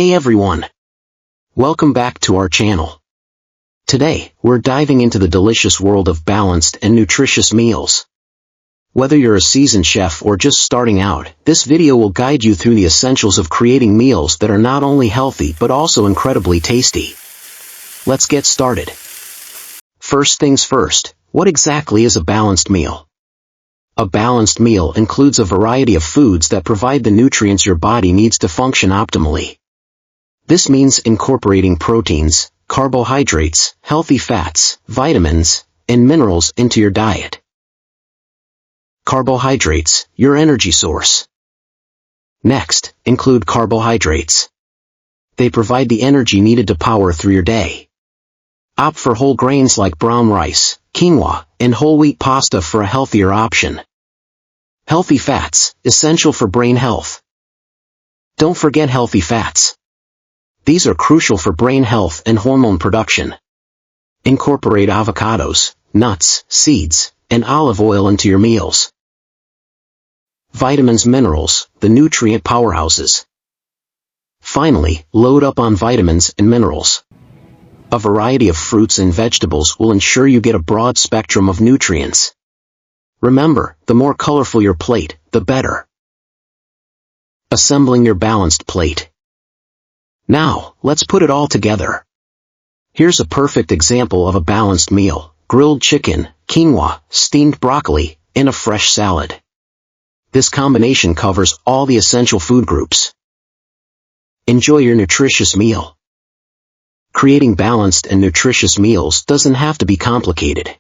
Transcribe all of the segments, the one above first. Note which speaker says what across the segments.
Speaker 1: Hey everyone! Welcome back to our channel. Today, we're diving into the delicious world of balanced and nutritious meals. Whether you're a seasoned chef or just starting out, this video will guide you through the essentials of creating meals that are not only healthy but also incredibly tasty. Let's get started. First things first, what exactly is a balanced meal? A balanced meal includes a variety of foods that provide the nutrients your body needs to function optimally. This means incorporating proteins, carbohydrates, healthy fats, vitamins, and minerals into your diet. Carbohydrates, your energy source. Next, include carbohydrates. They provide the energy needed to power through your day. Opt for whole grains like brown rice, quinoa, and whole wheat pasta for a healthier option. Healthy fats, essential for brain health. Don't forget healthy fats. These are crucial for brain health and hormone production. Incorporate avocados, nuts, seeds, and olive oil into your meals. Vitamins, minerals, the nutrient powerhouses. Finally, load up on vitamins and minerals. A variety of fruits and vegetables will ensure you get a broad spectrum of nutrients. Remember, the more colorful your plate, the better. Assembling your balanced plate. Now, let's put it all together. Here's a perfect example of a balanced meal: grilled chicken, quinoa, steamed broccoli, and a fresh salad. This combination covers all the essential food groups. Enjoy your nutritious meal. Creating balanced and nutritious meals doesn't have to be complicated.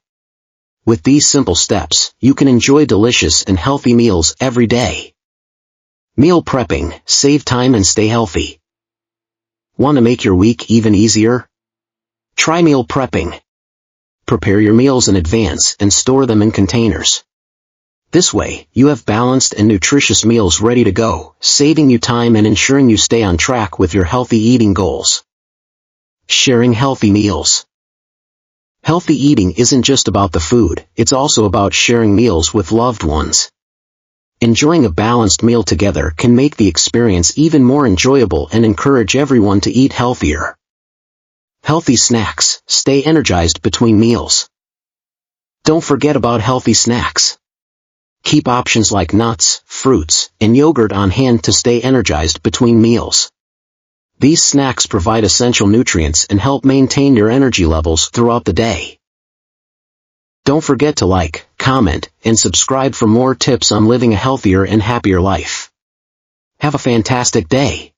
Speaker 1: With these simple steps, you can enjoy delicious and healthy meals every day. Meal prepping, save time and stay healthy. Want to make your week even easier? Try meal prepping. Prepare your meals in advance and store them in containers. This way, you have balanced and nutritious meals ready to go, saving you time and ensuring you stay on track with your healthy eating goals. Sharing healthy meals. Healthy eating isn't just about the food, it's also about sharing meals with loved ones. Enjoying a balanced meal together can make the experience even more enjoyable and encourage everyone to eat healthier. Healthy snacks, stay energized between meals. Don't forget about healthy snacks. Keep options like nuts, fruits, and yogurt on hand to stay energized between meals. These snacks provide essential nutrients and help maintain your energy levels throughout the day. Don't forget to like, comment, and subscribe for more tips on living a healthier and happier life. Have a fantastic day.